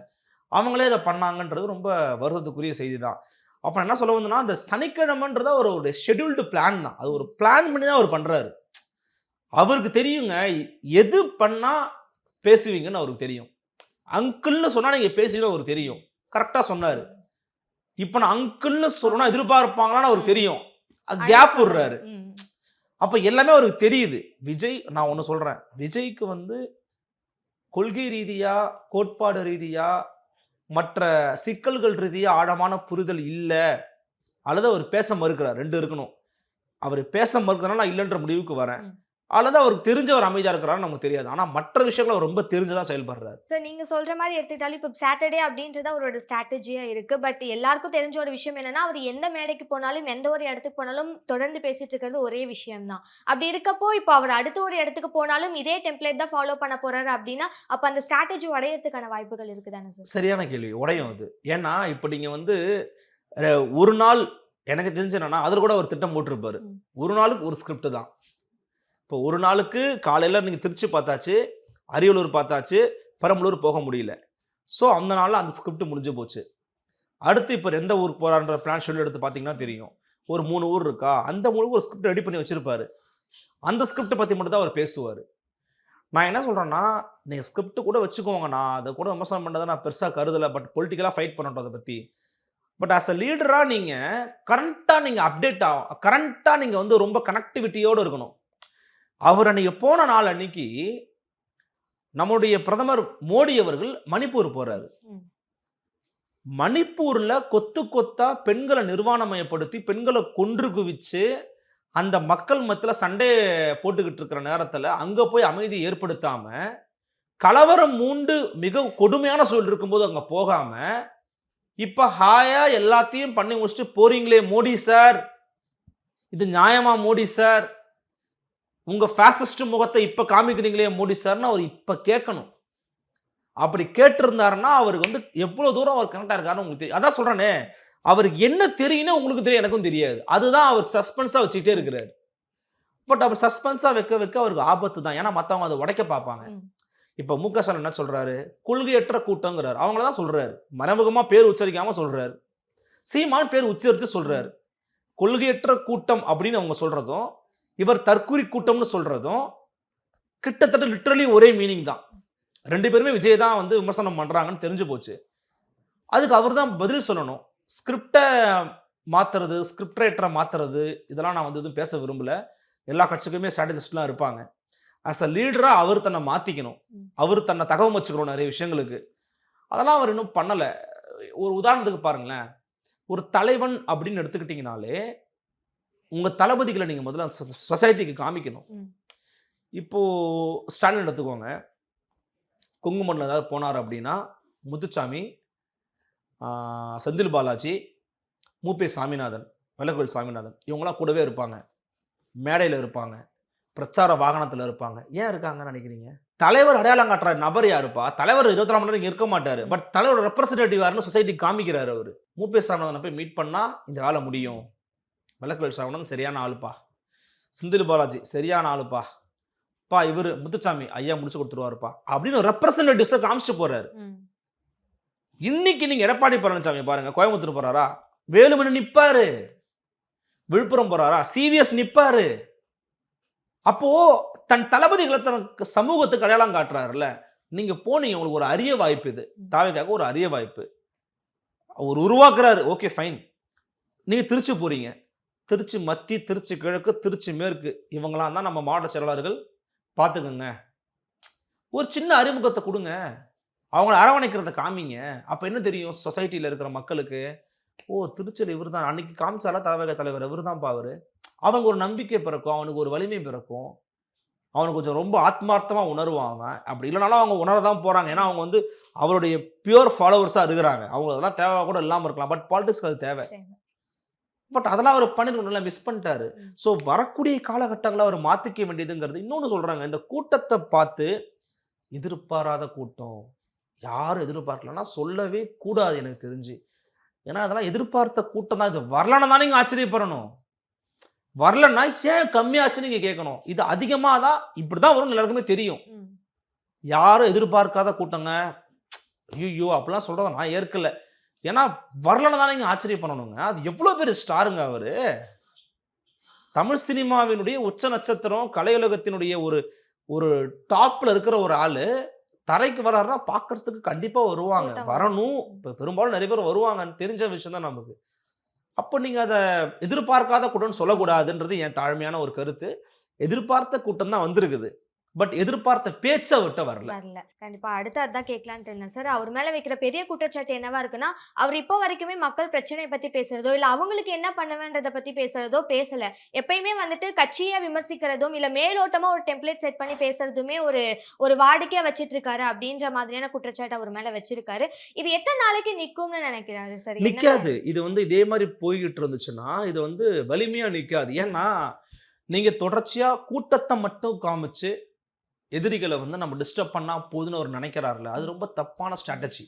அவங்களே இத பண்ணாங்கன்றது ரொம்ப வருத்தத்துக்குரிய செய்தி தான். அப்ப நான் என்ன சொல்ல வந்தேன்னா, அந்த சனிக்கிழமைன்றத ஒரு ஷெட்யூல்டு பிளான் தான். அது ஒரு பிளான் பண்ணி தான் அவர் பண்றாரு. அவருக்கு தெரியுங்க, எது பண்ணா பேசுவீங்கன்னு அவருக்கு தெரியும். அங்கிள்னு சொன்னா நீங்க பேசுவீங்கன்னு அவருக்கு தெரியும். கரெக்ட்டா சொன்னாரு. இப்ப நான் அங்கிள்னு சொன்னா எதிர்பார்ப்பாங்களான்னு அவருக்கு தெரியும். கேப் விடுறாரு. ம். அப்ப எல்லாமே அவருக்கு தெரியுது. விஜய் நான் ஒண்ணு சொல்றேன். விஜய்க்கு வந்து கொள்கை ரீதியா, கோட்பாடு ரீதியா, மற்ற சிக்கல்கள் ரீதியா ஆழமான புரிதல் இல்ல. அல்லது அவர் பேச மறுக்கிறார். 2 இருக்கணும். அவர் பேச மறுக்கிறனால நான் இல்லன்ற முடிவுக்கு வரேன். ம். அல்லது அவருக்கு தெரிஞ்ச அவர் அமைதியா இருக்கிறாருன்னு நமக்கு தெரியாது. ஆனா மற்ற விஷயங்கள் அவர் ரொம்ப தெரிஞ்சு தான் செயல்படுறாரு. சார் நீங்க சொல்ற மாதிரி எடுத்துக்கிட்டாலும் இப்போ சாட்டர்டே அப்படின்றது அவரோட ஸ்ட்ராட்டஜியா இருக்கு. பட் எல்லாருக்கும் தெரிஞ்ச ஒரு விஷயம் என்னன்னா, அவர் எந்த மேடைக்கு போனாலும், எந்த ஒரு இடத்துக்கு போனாலும் தொடர்ந்து பேசிட்டு இருக்கிறது ஒரே விஷயம் தான். அப்படி இருக்கப்போ இப்போ அவர் அடுத்த ஒரு இடத்துக்கு போனாலும் இதே டெம்ப்ளேட் தான் ஃபாலோ பண்ண போறாரு அப்படின்னா, அப்ப அந்த ஸ்ட்ராட்டஜி உடையறதுக்கான வாய்ப்புகள் இருக்குதானே சார்? சரியான கேள்வி. உடையும் அது. ஏன்னா இப்ப நீங்க வந்து ஒரு நாள் எனக்கு தெரிஞ்சு என்னன்னா, அதுல கூட ஒரு திட்டம் போட்டிருப்பாரு. ம். ஒரு நாளுக்கு ஒரு ஸ்கிரிப்ட் தான். இப்போ ஒரு நாளுக்கு காலையில நீங்க திருச்சி பார்த்தாச்சு, அரியலூர் பார்த்தாச்சு, பெரம்பலூர் போக முடியல. ஸோ அந்த நாள்ல அந்த ஸ்கிரிப்ட் முடிஞ்சு போச்சு. அடுத்து இப்போ எந்த ஊருக்கு போறான்ற பிளான் ஷெட்யூல் எடுத்து பார்த்தீங்கன்னா தெரியும். ஒரு 3 ஊர் இருக்கா, அந்த 3 ஊருக்கு ஒரு ஸ்கிரிப்ட் ரெடி பண்ணி வச்சிருப்பாரு. அந்த ஸ்கிரிப்ட் பத்தி மட்டும் தான் அவர் பேசுவாரு. நான் என்ன சொல்றேன்னா, நீங்க ஸ்கிரிப்ட் கூட வச்சுக்கோங்க. நான் அதை கூட விமர்சனம் பண்றதை நான் பெருசா கருதல. பட் பொலிட்டிக்கலா ஃபைட் பண்ணட்டும் அதை பத்தி. பட் ஆஸ் அ லீடரா நீங்க கரண்டா நீங்க அப்டேட் ஆகும். கரண்டா நீங்க வந்து ரொம்ப கனெக்டிவிட்டியோட இருக்கணும். அவர் அன்னைக்கு போன நாள் அன்னைக்கு நம்முடைய பிரதமர் மோடி அவர்கள் மணிப்பூர் போறாரு. ம். மணிப்பூர்ல கொத்து கொத்தா பெண்களை நிர்வாணமயப்படுத்தி பெண்களை கொன்று குவிச்சு அந்த மக்கள் மத்தியில சண்டை போட்டுக்கிட்டு இருக்கிற நேரத்துல அங்க போய் அமைதி ஏற்படுத்தாம கலவரம் மூண்டு மிக கொடுமையான சூழல் இருக்கும்போது அங்க போகாம இப்ப ஹாயா எல்லாத்தையும் பண்ணி முடிச்சுட்டு போறீங்களே மோடி சார், இது நியாயமா மோடி சார், உங்க ஃபாசிஸ்ட் முகத்தை இப்ப காமிக்கிறீங்களே மோடி சார்னு அவர் இப்ப கேட்கணும். அப்படி கேட்டிருந்தாருன்னா அவருக்கு வந்து எவ்வளவு தூரம் அவர் கனெக்டா இருக்காருன்னு உங்களுக்கு தெரியும். அதான் சொல்றேனே, அவருக்கு என்ன தெரியும்னு உங்களுக்கு தெரியும், எனக்கும் தெரியாது. அதுதான் அவர் சஸ்பென்ஸா வச்சுக்கிட்டே இருக்கிறாரு. பட் அவர் சஸ்பென்ஸா வைக்க வைக்க அவருக்கு ஆபத்து தான். ஏன்னா மத்தவங்க அதை உடைக்க பார்ப்பாங்க. ம். இப்ப மு.க. ஸ்டாலின் என்ன சொல்றாரு, கொள்கையற்ற கூட்டங்கிறாரு. அவங்கள தான் சொல்றாரு. மறைமுகமா பேர் உச்சரிக்காம சொல்றாரு. சீமான் பேர் உச்சரிச்சு சொல்றாரு. கொள்கையற்ற கூட்டம் அப்படின்னு அவங்க சொல்றதும், இவர் தற்குறி கூட்டம்னு சொல்றதும் கிட்டத்தட்ட லிட்டரலி ஒரே மீனிங் தான். 2 பேருமே விஜய் தான் வந்து விமர்சனம் பண்றாங்கன்னு தெரிஞ்சு போச்சு. அதுக்கு அவர் தான் பதில் சொல்லணும். ஸ்கிரிப்டை மாத்துறது, ஸ்கிரிப்ட் ரைட்டரை மாத்துறது, இதெல்லாம் நான் வந்து எதுவும் பேச விரும்பல. எல்லா கட்சிக்குமே ஸ்ட்ராட்டஜிஸ்ட்லாம் இருப்பாங்க. ஆஸ் அ லீடரா அவர் தன்னை மாத்திக்கணும். அவர் தன்னை தகவல் வச்சுக்கணும் நிறைய விஷயங்களுக்கு. அதெல்லாம் அவர் இன்னும் பண்ணல. ஒரு உதாரணத்துக்கு பாருங்களேன், ஒரு தலைவன் அப்படின்னு எடுத்துக்கிட்டீங்கனாலே உங்க தளபதிகளை நீங்க முதல்ல சொசைட்டிக்கு காமிக்கணும். ம். இப்போ ஸ்டாலின் எடுத்துக்கோங்க. கொங்குமண்ணில் ஏதாவது போனார் அப்படின்னா முத்துச்சாமி, செந்தில் பாலாஜி, மூபே சாமிநாதன், வெள்ளக்கோயில் சாமிநாதன் இவங்களாம் கூடவே இருப்பாங்க. மேடையில் இருப்பாங்க, பிரச்சார வாகனத்தில் இருப்பாங்க. ஏன் இருக்காங்கன்னு நினைக்கிறீங்க? தலைவர் அடையாளம் காட்டுற நபர் யாருப்பா? தலைவர் 24 மணி நேரம் இங்க இருக்க மாட்டாரு. பட் தலைவர் ரெப்ரஸன்டேட்டிவ் யாருன்னு சொசைட்டி காமிக்கிறாரு அவரு. மூபே சாமிநாதனை போய் மீட் பண்ணா இந்த வேலை முடியும். வெள்ளக்கோயில் சாமிநாதன் சரியான ஆளுப்பா. செந்தில் பாலாஜி சரியான ஆளுப்பா. பா இவர் முத்துச்சாமி ஐயா முடிச்சு கொடுத்துருவாருப்பா அப்படின்னு ரெப்ரஸன்டேட்டிவ்ஸை காமிச்சு போறாரு. ம். இன்னைக்கு நீங்க எடப்பாடி பழனிசாமி பாருங்க, கோயம்புத்தூர் போறாரா, வேலுமணி நிப்பாரு. விழுப்புரம் போறாரா, சிவிஎஸ் நிப்பாரு. அப்போ தன் தளபதிகளை தனக்கு சமூகத்துக்கு அடையாளம் காட்டுறாருல்ல. நீங்க போனீங்க, உங்களுக்கு ஒரு அரிய வாய்ப்பு இது. தாவேக்காக ஒரு அரிய வாய்ப்பு அவர் உருவாக்குறாரு. Okay fine. நீங்க திருச்சி போறீங்க, திருச்சி மத்தி, திருச்சி கிழக்கு, திருச்சி மேற்கு, இவங்களாம் தான் நம்ம மாவட்ட செயலாளர்கள். பார்த்துக்கோங்க, ஒரு சின்ன அறிமுகத்தை கொடுங்க, அவங்கள அரவணைக்கிறத காமிங்க. அப்போ என்ன தெரியும் சொசைட்டியில் இருக்கிற மக்களுக்கு, ஓ திருச்சியில் இவர் தான் அன்னைக்கு காமிச்சாலா தலைவர் தலைவர் இவர் தான்ப்பா அவர். அவங்க ஒரு நம்பிக்கை பிறக்கும், அவனுக்கு ஒரு வலிமை பிறக்கும், அவனுக்கு கொஞ்சம் ரொம்ப ஆத்மார்த்தமாக உணர்வான் அவன். அப்படி இல்லைனாலும் அவங்க உணர தான் போகிறாங்க. ஏன்னா அவங்க வந்து அவருடைய பியூர் ஃபாலோவர்ஸாக இருக்கிறாங்க. அவங்க அதெல்லாம் தேவை கூட இல்லாமல் இருக்கலாம். பட் பாலிடிக்ஸ்க்கு அது தேவை. பட் அதெல்லாம் அவர் பண்ணிருக்கணும், நல்லா மிஸ் பண்ணிட்டாரு. ஸோ வரக்கூடிய காலகட்டங்களை அவர் மாற்றிக்க வேண்டியதுங்கிறது. இன்னொன்று சொல்கிறாங்க, இந்த கூட்டத்தை பார்த்து எதிர்பாராத கூட்டம் யாரும் எதிர்பார்க்கலன்னா சொல்லவே கூடாது. எனக்கு தெரிஞ்சு ஏன்னா அதெல்லாம் எதிர்பார்த்த கூட்டம் தான். இது வரலன்னா தான் நீங்க ஆச்சரியப்படணும். வரலன்னா ஏன் கம்மியாச்சுன்னு நீங்க கேட்கணும். இது அதிகமா தான் இப்படிதான் வரும்னு எல்லாருக்குமே தெரியும். ம். யாரும் எதிர்பார்க்காத கூட்டங்க. ஐயோ அப்படிலாம் சொல்றத நான் ஏற்கல. ஏன்னா வரலன்னா தான் நீங்க ஆச்சரியப்படணுங்க. அது எவ்வளவு பெரிய ஸ்டாருங்க அவரு. தமிழ் சினிமாவினுடைய உச்ச நட்சத்திரம், கலையுலகத்தினுடைய ஒரு ஒரு டாப்ல இருக்கிற ஒரு ஆளு தரைக்கு வராருன்னா பார்க்கறதுக்கு கண்டிப்பா வருவாங்க. கூட்டம் வரும். வரணும். பெரும்பாலும் நிறைய பேர் வருவாங்கன்னு தெரிஞ்ச விஷயம் தான் நமக்கு. அப்போ நீங்க அத எதிர்பார்க்காத கூட்டம்னு சொல்லக்கூடாதுன்றது என் தாழ்மையான ஒரு கருத்து. எதிர்பார்த்த கூட்டம் தான் வந்திருக்குது. பட் எதிர்பார்த்த பேச்ச அவர்ட்ட வரல. வரல. கண்டிப்பா. அடுத்து அதான் கேட்கலான்ட்டு இருந்தேன் சார். அவர் மேல வைக்கிற பெரிய குற்றச்சாட்டு என்னவா இருக்குன்னா, அவர் இப்போ வரைக்குமே மக்கள் பிரச்சனைய பத்தி பேசுறதோ, இல்ல அவங்களுக்கு என்ன பண்ணுவேன்றத பத்தி பேசுறதோ பேசல. எப்பயுமே வந்துட்டு கட்சிய விமர்சிக்கிறதும், இல்ல மேலோட்டமா ஒரு டெம்ப்ளேட் செட் பண்ணி பேசுறதுமே ஒரு ஒரு வாடிக்கையா வச்சுட்டு இருக்காரு அப்படின்ற மாதிரியான குற்றச்சாட்டு அவர் மேல வச்சிருக்காரு. இது எத்தன நாளைக்கு நிக்கும்னு நினைக்கிறாரு சார்? என்ன நிக்காது. இது இதே மாரி போய்க்கிட்டு இருந்துச்சுன்னா, இது வலிமையா நிக்காது. ஏன்னா, நீங்க தொடர்ச்சியா கூட்டத்த மட்டும் காமிச்சு, எதிரிகள நம்ம டிஸ்டர்ப் பண்ணா போதுன்னு அவர் நினைக்கிறார்ல, அது ரொம்ப தப்பான ஸ்ட்ராட்டஜி.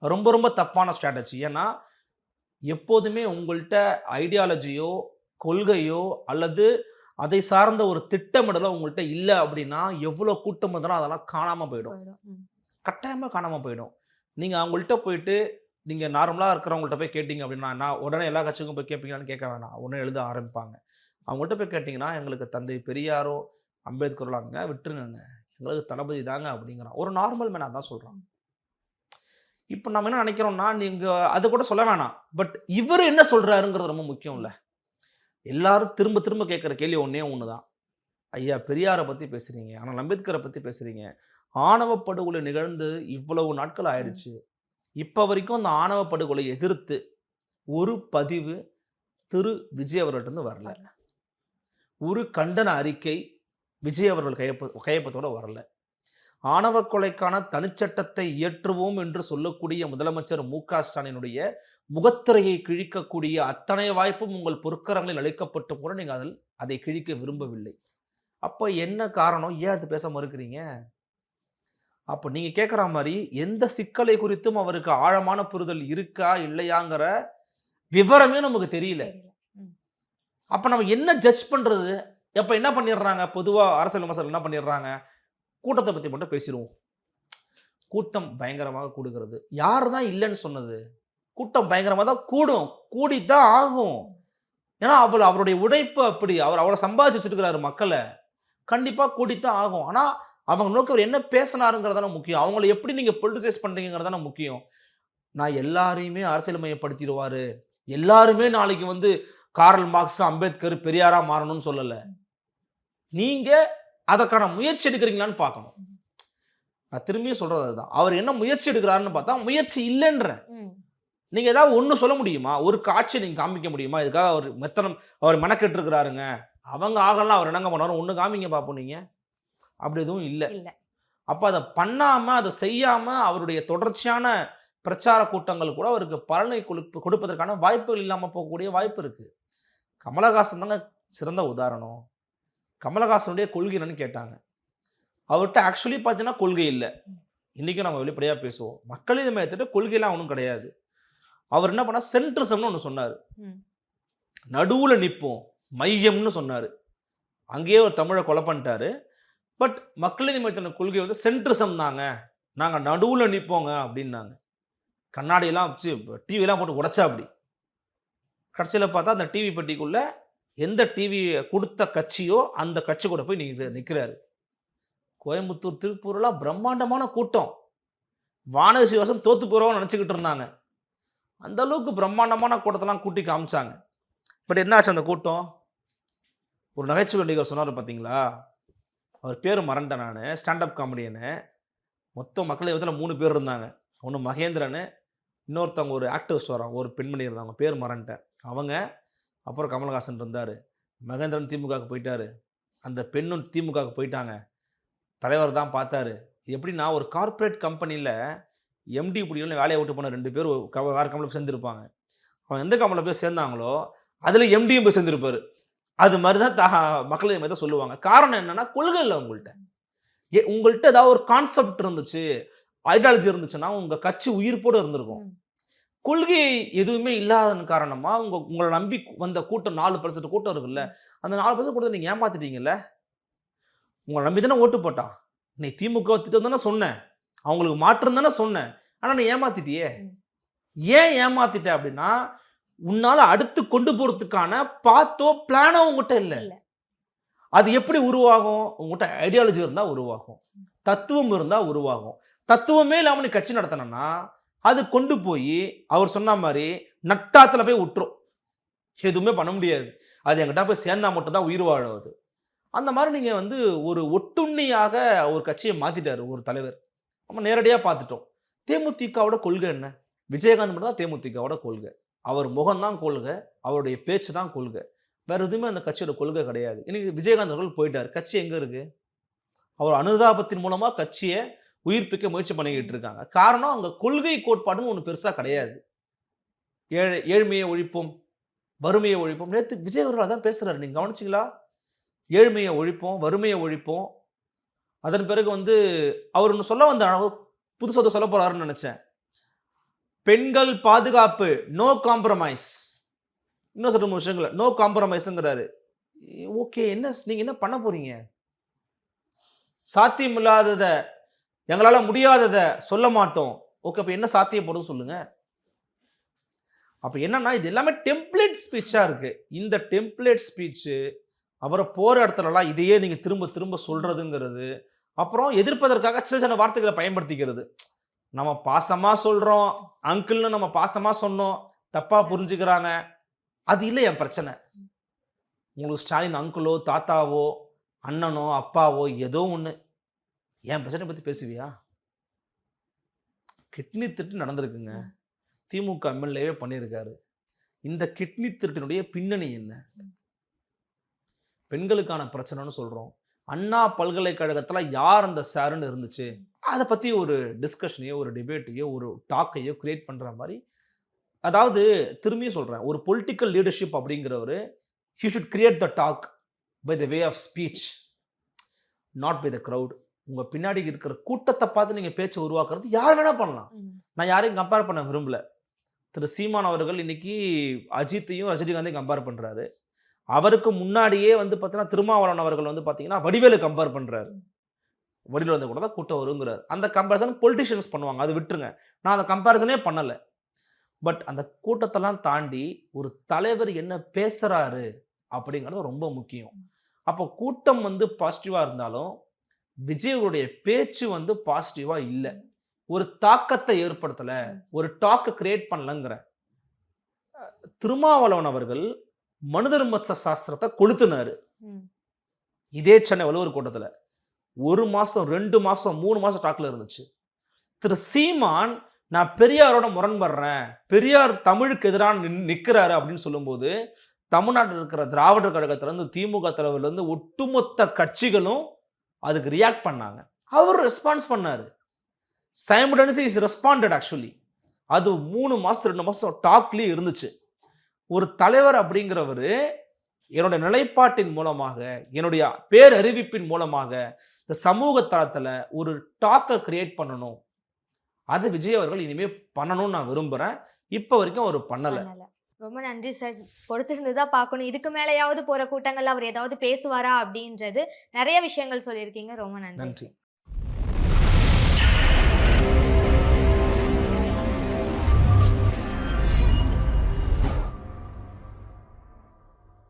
ரொம்ப ரொம்ப தப்பான ஸ்ட்ராட்டஜி. ஏன்னா, எப்போதுமே உங்கள்ட்ட ஐடியாலஜியோ, கொள்கையோ அல்லது அதை சார்ந்த ஒரு திட்டமிடலோ உங்கள்ட்ட இல்ல அப்படின்னா, எவ்வளோ கூட்டம் வந்தாலும் அதெல்லாம் காணாம போயிடும். போயிடும். ம். கட்டாயமா காணாம போயிடும். நீங்க அவங்கள்ட்ட போயிட்டு, நீங்க நார்மலா இருக்கிறவங்கள்ட்ட போய் கேட்டீங்க அப்படின்னா, நான் உடனே எல்லா கட்சிக்கும் போய் கேட்பீங்களான்னு கேட்க வேணாம். உடனே எழுத ஆரம்பிப்பாங்க. அவங்கள்ட்ட போய் கேட்டீங்கன்னா, எங்களுக்கு தந்தை பெரியாரோ, அம்பேத்கர்லாங்க விட்டுருங்கங்க. எங்களுக்கு தளபதி தாங்க அப்படிங்கிறான். ஒரு நார்மல் மேன் அதான் சொல்றான். இப்ப நம்ம என்ன நினைக்கிறோம்னா, நீங்க அது கூட சொல்ல வேணாம். பட் இவரு என்ன சொல்றாருங்கிறது ரொம்ப முக்கியம்ல. எல்லாரும் திரும்ப திரும்ப கேட்கிற கேள்வி ஒண்ணே ஒண்ணுதான். ஐயா பெரியார பத்தி பேசுறீங்க. ஆனா அம்பேத்கர பத்தி பேசுறீங்க. ஆணவ படுகொலை நிகழ்ந்து இவ்வளவு நாட்கள் ம். ஆயிடுச்சு. இப்ப வரைக்கும் அந்த ஆணவ படுகொலையை எதிர்த்து ஒரு பதிவு திரு விஜய் அவர்கள்ட்ட இருந்து வரல. வரல. ஒரு கண்டன அறிக்கை விஜய் அவர்கள் கையொப்பத்தோட வரல. ஆணவ கொலைக்கான தனிச்சட்டத்தை இயற்றுவோம் என்று சொல்லக்கூடிய முதலமைச்சர் மு.க. ஸ்டாலினுடைய முகத்திரையை கிழிக்கக்கூடிய அத்தனை வாய்ப்பும் உங்கள் பொற்கரங்களில் அளிக்கப்பட்டும் கூட நீங்க அதை கிழிக்க விரும்பவில்லை. அப்ப என்ன காரணம்? ஏன் அது பேச மறுக்கிறீங்க? அப்ப நீங்க கேட்கிற மாரி எந்த சிக்கலை குறித்தும் அவருக்கு ஆழமான புரிதல் இருக்கா இல்லையாங்கிற விவரமே நமக்கு தெரியல. தெரியல. ம். அப்ப நம்ம என்ன ஜட்ஜ் பண்றது? அப்ப என்ன பண்ணிடுறாங்க? பொதுவா அரசியல் விமர்சகர்கள் என்ன பண்ணிடுறாங்க? கூட்டத்தை பத்தி மட்டும் பேசிருவோம். கூட்டம் பயங்கரமாக கூடுகிறது. யார் தான் இல்லைன்னு சொன்னது? கூட்டம் பயங்கரமா தான் கூடும். கூடித்தான் ஆகும். ஏன்னா அவருடைய உழைப்பு அப்படி. அவர் அவ்வளவு சம்பாதிச்சு வச்சிருக்கிறாரு மக்கள. கண்டிப்பா கூடித்தான் ஆகும். ஆனா அவங்க நோக்கி அவர் என்ன பேசினாருங்கிறது தானே முக்கியம். அவங்கள எப்படி நீங்க பொலிட்டிசைஸ் பண்றீங்கிறது தானே முக்கியம். நான் எல்லாரையுமே அரசியல் மயப்படுத்திடுவாரு. எல்லாருமே நாளைக்கு கார்ல் மார்க்ஸ், அம்பேத்கர், பெரியாரா மாறணும்னு சொல்லல. நீங்க அதற்கான முயற்சி எடுக்கிறீங்களான்னு பார்க்கணும். நான் திரும்பியும் சொல்றது அதுதான். அவர் என்ன முயற்சி எடுக்கிறாருன்னு பார்த்தா முயற்சி இல்லைன்றேன். ம். நீங்க ஏதாவது ஒண்ணு சொல்ல முடியுமா? ஒரு காட்சியை நீங்க காமிக்க முடியுமா? இதுக்காக அவர் மெனக்கெட்டு இருக்கிறாருங்க. அவங்க ஆகலாம் அவர் என்னங்க பண்ணாரு? ஒண்ணு காமிங்க பார்ப்போம் நீங்க. அப்படி எதுவும் இல்ல. இல்ல. அப்ப அதை பண்ணாம, அதை செய்யாம அவருடைய தொடர்ச்சியான பிரச்சார கூட்டங்கள் கூட அவருக்கு பலனை கொடுப்பதற்கான வாய்ப்புகள் இல்லாம போகக்கூடிய வாய்ப்பு இருக்கு. கமலஹாசன் தாங்க சிறந்த உதாரணம். கமலஹாசனுடைய கொள்கை என்னன்னு கேட்டாங்க. அவர்கிட்ட ஆக்சுவலி பார்த்தீங்கன்னா கொள்கை இல்லை. இன்னைக்கும் நம்ம வெளிப்படையா பேசுவோம். மக்கள் இதை மேற்கிட்டு கொள்கையெல்லாம் ஒன்றும் கிடையாது. அவர் என்ன பண்ணா சென்ட்ரிசம்னு ஒன்று சொன்னார். ம். நடுவுல நிற்போம் மையம்னு சொன்னாரு. அங்கேயே ஒரு தமிழை கொலை பண்ணிட்டாரு. பட் மக்கள் நீதி மையத்தின கொள்கை சென்ட்ரிசம் தாங்க. நாங்க நடுவுல நிற்போங்க அப்படின்னாங்க. கண்ணாடியெல்லாம் வச்சு டிவிலாம் போட்டு உடைச்சா அப்படி. கடைசியில் பார்த்தா அந்த டிவி பெட்டிக்குள்ள எந்த டிவி கொடுத்த கட்சியோ அந்த கட்சி கூட போய் நிற்கிறாரு. கோயம்புத்தூர், திருப்பூர்லாம் பிரம்மாண்டமான கூட்டம். வானதி சீனிவாசன் தோத்து போறோம்னு நினச்சிக்கிட்டு இருந்தாங்க. அந்த அளவுக்கு பிரம்மாண்டமான கூட்டத்தெல்லாம் கூட்டி காமிச்சாங்க. பட் என்ன ஆச்சு அந்த கூட்டம்? ஒரு நகைச்சுவை நடிகர் சொன்னார் பார்த்தீங்களா? அவர் பேர் மறந்துட்டேன் நான். ஸ்டாண்டப் காமெடியனு. மொத்தம் மக்கள் இதில் 3 பேர் இருந்தாங்க. ஒன்று மகேந்திரன், இன்னொருத்தவங்க ஒரு ஆக்டிவிஸ்ட் வராங்க, ஒரு பெண்மணி இருந்தாங்க, பேர் மறந்துட்டேன். அவங்க, அப்புறம் கமலஹாசன் இருந்தார். மகேந்திரன் திமுகவுக்கு போயிட்டாரு. அந்த பெண்ணும் திமுகவுக்கு போயிட்டாங்க. தலைவர் தான் பார்த்தாரு. எப்படின்னா ஒரு கார்ப்பரேட் கம்பெனியில் எம்டி பிடிக்கலன்னு வேலையை விட்டு போன 2 பேர் வேறு கம்பெனியில் சேர்ந்துருப்பாங்க. அவங்க எந்த கம்பெனியில் போய் சேர்ந்தாங்களோ அதில் எம்டியும் போய் சேர்ந்துருப்பார். அது மாதிரி தான் மக்கள் மாதிரி தான் சொல்லுவாங்க. காரணம் என்னன்னா கொள்கை இல்லை உங்கள்கிட்ட. உங்கள்கிட்ட ஏதாவது ஒரு கான்செப்ட் இருந்துச்சு, ஐடியாலஜி இருந்துச்சுன்னா உங்கள் கட்சி உயிர்ப்போடு இருந்திருக்கும். கொள்கை எதுவுமே இல்லாதன் காரணமா உங்களை நம்பி வந்த கூட்டம் 4% கூட்டம் இருக்குல்ல, அந்த 4% கூட்டத்தை நீங்க ஏமாத்திட்டீங்கல்ல. உங்களை நம்பி தானே ஓட்டு போட்டான். நீ திமுக திட்டம் தானே சொன்னேன், அவங்களுக்கு மாற்றம் தானே சொன்னேன். ஆனா நீ ஏமாத்திட்டியே. ஏன் ஏமாத்திட்ட அப்படின்னா, உன்னால அடுத்து கொண்டு போறதுக்கான பாத்தோ பிளானோ உங்ககிட்ட இல்ல. அது எப்படி உருவாகும்? உங்ககிட்ட ஐடியாலஜி இருந்தா உருவாகும், தத்துவம் இருந்தா உருவாகும். தத்துவமே இல்லாம நீ கட்சி நடத்தினா அது கொண்டு போய் அவர் சொன்ன மாதிரி நட்டாத்துல போய் விட்டுரும். எதுவுமே பண்ண முடியாது. அது என்கிட்ட போய் சேர்ந்தா மட்டும் தான் உயிர் வாழுவது. அந்த மாதிரி நீங்க வந்து ஒரு ஒட்டுண்ணியாக ஒரு கட்சியை மாத்திட்டாரு ஒரு தலைவர். நம்ம நேரடியா பார்த்துட்டோம். தேமுதிகவோட கொள்கை என்ன? விஜயகாந்த் மட்டும் தான் தேமுதிகவோட கொள்கை. அவர் முகம் தான் கொள்கை, அவருடைய பேச்சு தான் கொள்கை. வேற எதுவுமே அந்த கட்சியோட கொள்கை கிடையாது. இன்னைக்கு விஜயகாந்த் அவர்கள் போயிட்டார். கட்சி எங்க இருக்கு? அவர் அனுதாபத்தின் மூலமா கட்சியை உயிர்ப்பிக்க முயற்சி பண்ணிக்கிட்டு இருக்காங்க. காரணம் அங்க கொள்கை கோட்பாடுன்னு ஒண்ணு பெருசா கிடையாது. ஏழ்மையை ஒழிப்போம், வறுமையை ஒழிப்போம். நேத்து விஜய் அவர்கள் அதான் பேசுறாரு, நீங்க கவனிச்சீங்களா? ஏழ்மையை ஒழிப்போம், வறுமையை ஒழிப்போம். அதன் பிறகு வந்து அவர் ஒன்று சொல்ல வந்த புதுசாக சொல்ல போறாருன்னு நினைச்சேன். பெண்கள் பாதுகாப்பு, நோ காம்ப்ரமைஸ். இன்னும் சற்று விஷயங்கள் நோ காம்ப்ரமைஸ்ங்கிறாரு. ஓகே, என்ன நீங்க என்ன பண்ண போறீங்க? சாத்தியம் இல்லாததை, எங்களால முடியாததை சொல்ல மாட்டோம். ஓகே, அப்ப என்ன சாத்தியப்படும் சொல்லுங்க. அப்ப என்னன்னா, இது எல்லாமே டெம்ப்ளேட் ஸ்பீச்சா இருக்கு. இந்த டெம்ப்ளேட் ஸ்பீச் அப்புறம் போற இடத்துலலாம் இதையே நீங்க திரும்ப திரும்ப சொல்றதுங்கிறது, அப்புறம் எதிர்ப்பதற்காக சின்ன சின்ன வார்த்தைகளை பயன்படுத்திக்கிறது. நம்ம பாசமா சொல்றோம், அங்கிள்னு நம்ம பாசமா சொன்னோம், தப்பா புரிஞ்சுக்கிறாங்க. அது இல்லை என் பிரச்சனை. உங்களுக்கு ஸ்டாலின் அங்கிளோ தாத்தாவோ அண்ணனோ அப்பாவோ ஏதோ ஒன்று, என் பிரச்சனை பற்றி பேசுவியா? கிட்னி திருட்டு நடந்திருக்குங்க. திமுக எம்எல்ஏவே பண்ணியிருக்காரு. இந்த கிட்னி திருட்டினுடைய பின்னணி என்ன? பெண்களுக்கான பிரச்சனைன்னு சொல்கிறோம். அண்ணா பல்கலைக்கழகத்தில் யார் அந்த சாருன்னு இருந்துச்சு, அதை பற்றி ஒரு டிஸ்கஷனையோ ஒரு டிபேட்டையோ ஒரு டாக்கையோ கிரியேட் பண்ணுற மாதிரி. அதாவது திரும்பியும் சொல்கிறேன், ஒரு பொலிட்டிக்கல் லீடர்ஷிப் அப்படிங்கிறவர் he should create the talk by the way of speech, not by the crowd. உங்கள் பின்னாடி இருக்கிற கூட்டத்தை பார்த்து நீங்கள் பேச்சை உருவாக்குறது யார் வேணால் பண்ணலாம். நான் யாரையும் கம்பேர் பண்ண விரும்பல. திரு சீமான் அவர்கள் இன்னைக்கு அஜித்தையும் ரஜினிகாந்தையும் கம்பேர் பண்ணுறாரு. அவருக்கு முன்னாடியே வந்து பார்த்தீங்கன்னா திருமாவளவன் அவர்கள் வந்து பார்த்தீங்கன்னா வடிவேலு கம்பேர் பண்ணுறாரு. வடிவேலு வந்து கூட தான் கூட்டம் வருங்கிறார். அந்த கம்பேரிசன் பொலிட்டிஷியன்ஸ் பண்ணுவாங்க, அது விட்டுருங்க. நான் அந்த கம்பேரிசனே பண்ணலை. பட் அந்த கூட்டத்தெல்லாம் தாண்டி ஒரு தலைவர் என்ன பேசுகிறாரு அப்படிங்கிறது ரொம்ப முக்கியம். அப்போ கூட்டம் வந்து பாசிட்டிவாக இருந்தாலும் விஜயுடைய பேச்சு வந்து பாசிட்டிவாக இல்லை, ஒரு தாக்கத்தை ஏற்படுத்தலை, ஒரு டாக்கை கிரியேட் பண்ணலங்கிற. திருமாவளவன் அவர்கள் மனுதர்ம சாஸ்திரத்தை கொளுத்துனாரு இதே சென்னை வள்ளுவர் கூட்டத்தில். 1 மாதம் 2 மாதம் 3 மாதம் டாக்கில் இருந்துச்சு. திரு சீமான் நான் பெரியாரோட முரண்படுறேன், பெரியார் தமிழுக்கு எதிரான நிற்கிறாரு அப்படின்னு சொல்லும்போது தமிழ்நாட்டில் இருக்கிற திராவிடர் கழகத்திலேருந்து திமுக தலைவர்லேருந்து ஒட்டுமொத்த கட்சிகளும் அதுக்கு ரியாக்ட் பண்ணாங்க. அவர் ரெஸ்பான்ஸ் பண்ணாரு. Simultaneously is responded actually. அது 3 மாதம் 2 மாதம் டாக்லேயே இருந்துச்சு. ஒரு தலைவர் அப்படிங்கிறவர் என்னுடைய நிலைப்பாட்டின் மூலமாக, என்னுடைய பேரறிவிப்பின் மூலமாக இந்த சமூக தளத்தில் ஒரு டாக்கை கிரியேட் பண்ணணும். அது விஜய் அவர்கள் இனிமே பண்ணணும்னு நான் விரும்புகிறேன். இப்போ வரைக்கும் அவர் பண்ணலை. ரொம்ப நன்றி சார். பொறுத்திருந்து தான் பார்க்கணும். இதுக்கு மேலேயாவது போகிற கூட்டங்கள்ல அவர் ஏதாவது பேசுவாரா அப்படின்றது நிறைய விஷயங்கள் சொல்லியிருக்கீங்க. ரொம்ப நன்றி.